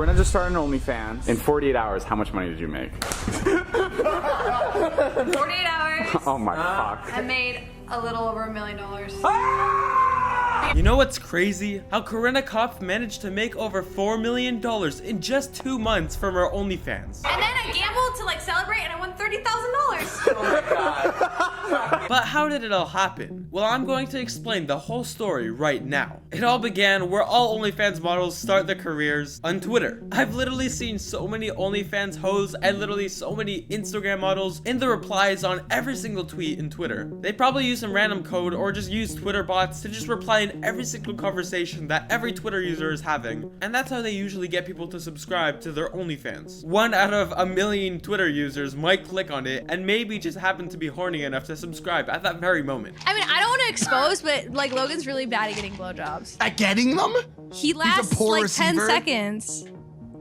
Corinna just started an OnlyFans. In 48 hours, how much money did you make? 48 hours. Oh my fuck. I made a little over $1 million. You know what's crazy? How Corinna Kopf managed to make over $4 million in just 2 months from her OnlyFans. And then I gambled to like celebrate and I won $30,000. Oh my god. But how did it all happen? Well, I'm going to explain the whole story right now. It all began where all OnlyFans models start their careers on Twitter. I've literally seen so many OnlyFans hoes and literally so many Instagram models in the replies on every single tweet in Twitter. They probably use some random code or just use Twitter bots to just reply in every single conversation that every Twitter user is having. And that's how they usually get people to subscribe to their OnlyFans. 1 out of a million Twitter users might click on it and maybe just happen to be horny enough to subscribe at that very moment. I mean, I don't want to expose, but like Logan's really bad at getting blowjobs. At getting them? He lasts poor like receiver. 10 seconds.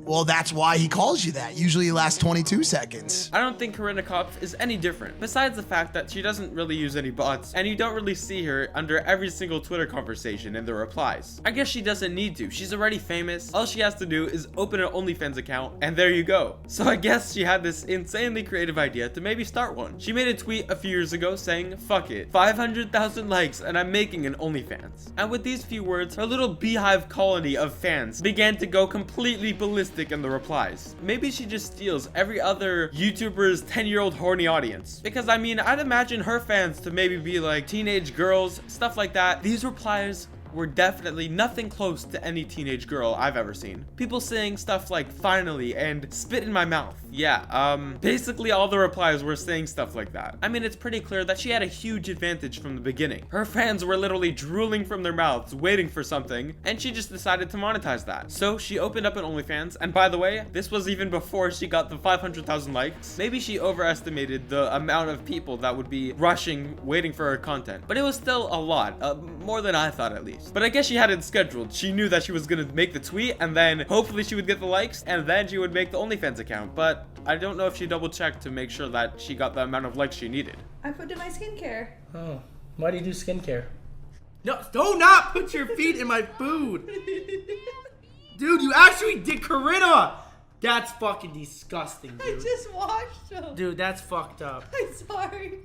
Well, that's why he calls you that. Usually it lasts 22 seconds. I don't think Corinna Kopf is any different, besides the fact that she doesn't really use any bots, and you don't really see her under every single Twitter conversation in the replies. I guess she doesn't need to. She's already famous. All she has to do is open an OnlyFans account, and there you go. So I guess she had this insanely creative idea to maybe start one. She made a tweet a few years ago saying, "Fuck it, 500,000 likes and I'm making an OnlyFans." And with these few words, her little beehive colony of fans began to go completely ballistic in the replies. Maybe she just steals every other YouTuber's 10-year-old horny audience. Because I mean, I'd imagine her fans to maybe be like teenage girls, stuff like that. These replies were definitely nothing close to any teenage girl I've ever seen. People saying stuff like "finally" and "spit in my mouth." Yeah, basically all the replies were saying stuff like that. I mean, it's pretty clear that she had a huge advantage from the beginning. Her fans were literally drooling from their mouths waiting for something, and she just decided to monetize that. So she opened up an OnlyFans, and by the way, this was even before she got the 500,000 likes. Maybe she overestimated the amount of people that would be rushing, waiting for her content, but it was still a lot, more than I thought at least. But I guess she had it scheduled. She knew that she was gonna make the tweet, and then hopefully she would get the likes, and then she would make the OnlyFans account. But I don't know if she double checked to make sure that she got the amount of likes she needed. I put in my skincare. Oh, why do you do skincare? No, do not put your feet in my food. Dude, you actually did Corinna. That's fucking disgusting, dude. I just washed them. Dude, that's fucked up. I'm sorry.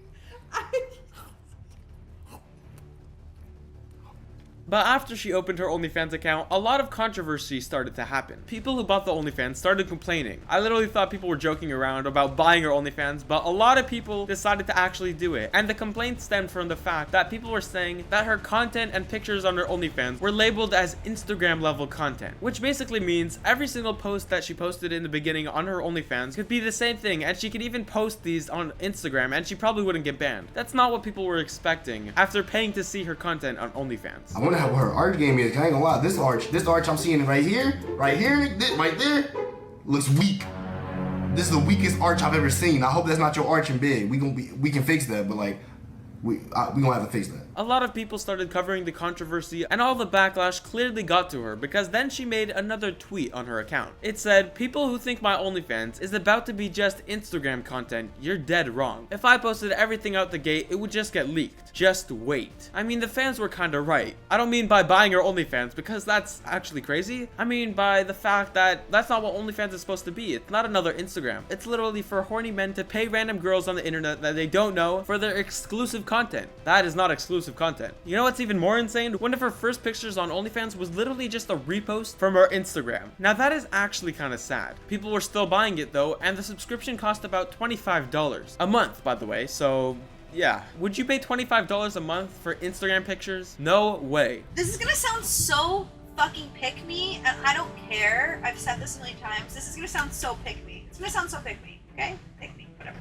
But after she opened her OnlyFans account, a lot of controversy started to happen. People who bought the OnlyFans started complaining. I literally thought people were joking around about buying her OnlyFans, but a lot of people decided to actually do it. And the complaints stemmed from the fact that people were saying that her content and pictures on her OnlyFans were labeled as Instagram level content, which basically means every single post that she posted in the beginning on her OnlyFans could be the same thing, and she could even post these on Instagram and she probably wouldn't get banned. That's not what people were expecting after paying to see her content on OnlyFans. I wonder how her art game is. I ain't gonna lie, this arch I'm seeing right here, right there, looks weak. This is the weakest arch I've ever seen. I hope that's not your arch in bed. We can fix that, but like, we gonna have to fix that. A lot of people started covering the controversy, and all the backlash clearly got to her because then she made another tweet on her account. It said, "People who think my OnlyFans is about to be just Instagram content, you're dead wrong. If I posted everything out the gate, it would just get leaked. Just wait." I mean, the fans were kinda right. I don't mean by buying her OnlyFans because that's actually crazy. I mean by the fact that that's not what OnlyFans is supposed to be. It's not another Instagram. It's literally for horny men to pay random girls on the internet that they don't know for their exclusive content. That is not exclusive content. You know what's even more insane? One of her first pictures on OnlyFans was literally just a repost from her Instagram. Now that is actually kind of sad. People were still buying it though, and the subscription cost about $25 a month, by the way. So yeah, would you pay $25 a month for Instagram pictures? No way. This is gonna sound so fucking pick me, and I don't care. I've said this a million times. This is gonna sound so pick me. It's gonna sound so pick me, okay? Pick me, whatever.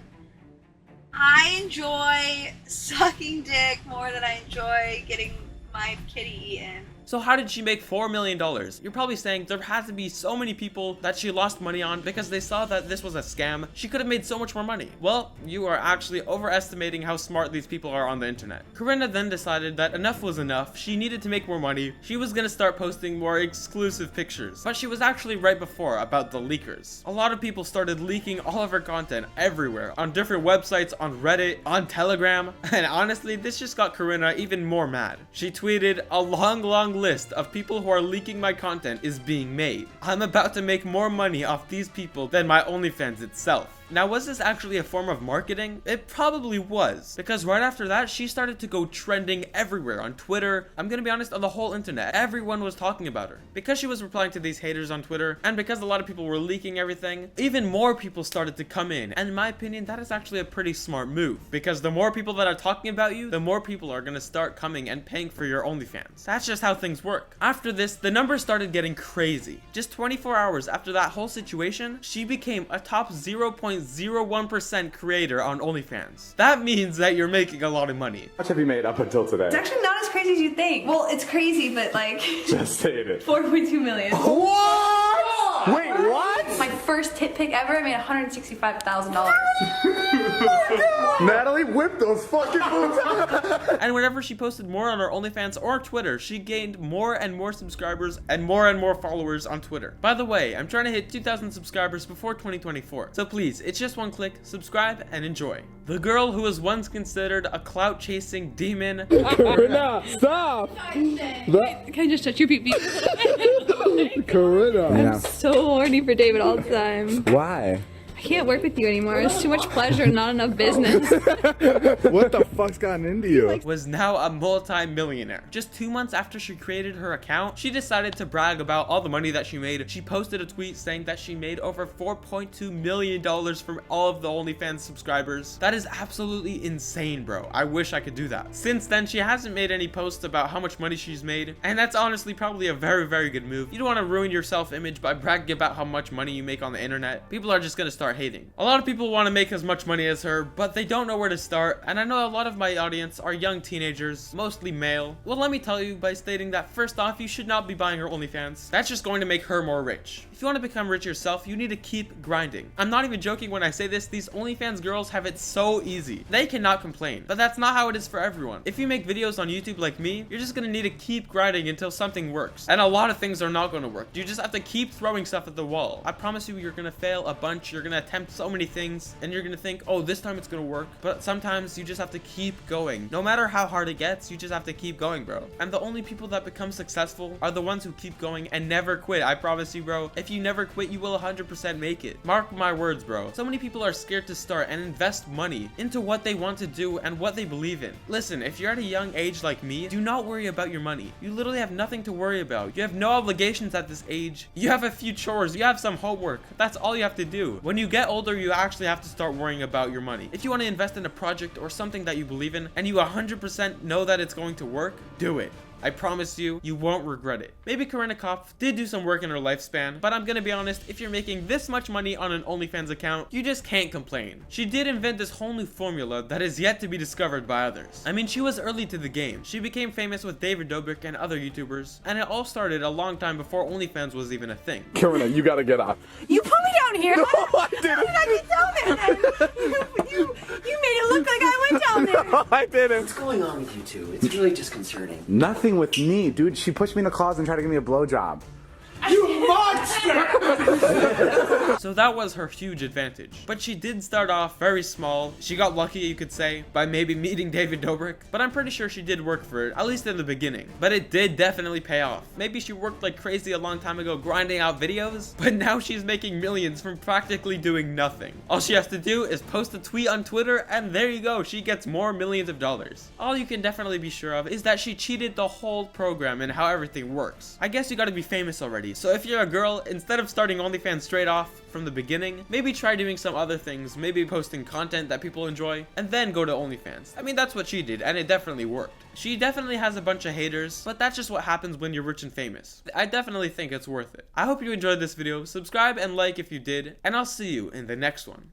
I enjoy sucking dick more than I enjoy getting my kitty eaten. So how did she make $4 million? You're probably saying there had to be so many people that she lost money on because they saw that this was a scam. She could have made so much more money. Well, you are actually overestimating how smart these people are on the internet. Corinna then decided that enough was enough. She needed to make more money. She was gonna start posting more exclusive pictures. But she was actually right before about the leakers. A lot of people started leaking all of her content everywhere, on different websites, on Reddit, on Telegram. And honestly, this just got Corinna even more mad. She tweeted a long long list of people who are leaking my content is being made. I'm about to make more money off these people than my OnlyFans itself. Now, was this actually a form of marketing? It probably was, because right after that, she started to go trending everywhere on Twitter. I'm gonna be honest, on the whole internet. Everyone was talking about her. Because she was replying to these haters on Twitter, and because a lot of people were leaking everything, even more people started to come in. And in my opinion, that is actually a pretty smart move, because the more people that are talking about you, the more people are gonna start coming and paying for your OnlyFans. That's just how things work. After this, the numbers started getting crazy. Just 24 hours after that whole situation, she became a top 0.01% creator on OnlyFans. That means that you're making a lot of money. How much have you made up until today? It's actually not as crazy as you think. Well, it's crazy, but like Just say it. 4.2 million. What? Wait, what? My first tit pic ever, I made $165,000. Natalie, whip those fucking boobs out. And whenever she posted more on her OnlyFans or Twitter, she gained more and more subscribers and more followers on Twitter. By the way, I'm trying to hit 2,000 subscribers before 2024. So please, it's just one click, subscribe, and enjoy. The girl who was once considered a clout-chasing demon. Corinna, stop! Can I just touch your pee-pee? Corinna. I'm so horny for David all the time. Why? I can't work with you anymore. It's too much pleasure and not enough business. What the fuck's gotten into you? Was now a multi-millionaire. Just 2 months after she created her account, she decided to brag about all the money that she made. She posted a tweet saying that she made over $4.2 million from all of the OnlyFans subscribers. That is absolutely insane, bro. I wish I could do that. Since then, she hasn't made any posts about how much money she's made, and that's honestly probably a very good move. You don't want to ruin your self-image by bragging about how much money you make on the internet. People are just gonna start hating. A lot of people want to make as much money as her, but they don't know where to start, and I know a lot of my audience are young teenagers, mostly male. Well, let me tell you by stating that first off, you should not be buying her OnlyFans. That's just going to make her more rich. If you want to become rich yourself, you need to keep grinding. I'm not even joking when I say this. These OnlyFans girls have it so easy. They cannot complain, but that's not how it is for everyone. If you make videos on YouTube like me, you're just gonna need to keep grinding until something works, and a lot of things are not going to work. You just have to keep throwing stuff at the wall. I promise you, you're gonna fail a bunch. You're gonna attempt so many things, and you're gonna think, oh, this time it's gonna work. But sometimes you just have to keep going. No matter how hard it gets, you just have to keep going, bro. And the only people that become successful are the ones who keep going and never quit. I promise you, bro. If you never quit, you will 100% make it. Mark my words, bro. So many people are scared to start and invest money into what they want to do and what they believe in. Listen, if you're at a young age like me, do not worry about your money. You literally have nothing to worry about. You have no obligations at this age. You have a few chores. You have some homework. That's all you have to do. When you get older, you actually have to start worrying about your money. If you want to invest in a project or something that you believe in and you 100% know that it's going to work, do it. I promise you, you won't regret it. Maybe Corinna Kopf did do some work in her lifespan, but I'm gonna be honest, if you're making this much money on an OnlyFans account, you just can't complain. She did invent this whole new formula that is yet to be discovered by others. I mean, she was early to the game. She became famous with David Dobrik and other YouTubers, and it all started a long time before OnlyFans was even a thing. Corinna, you gotta get up. You put me down here. No, I didn't. How did I get down there? You made it look like I went down there. No, I didn't. What's going on with you two? It's really disconcerting. Nothing with me, dude. She pushed me in the closet and tried to give me a blowjob. You monster! So that was her huge advantage. But she did start off very small. She got lucky, you could say, by maybe meeting David Dobrik. But I'm pretty sure she did work for it, at least in the beginning. But it did definitely pay off. Maybe she worked like crazy a long time ago grinding out videos, but now she's making millions from practically doing nothing. All she has to do is post a tweet on Twitter, and there you go, she gets more millions of dollars. All you can definitely be sure of is that she cheated the whole program and how everything works. I guess you gotta be famous already. So if you're a girl, instead of starting OnlyFans straight off from the beginning, maybe try doing some other things, maybe posting content that people enjoy, and then go to OnlyFans. I mean, that's what she did, and it definitely worked. She definitely has a bunch of haters, but that's just what happens when you're rich and famous. I definitely think it's worth it. I hope you enjoyed this video. Subscribe and like if you did, and I'll see you in the next one.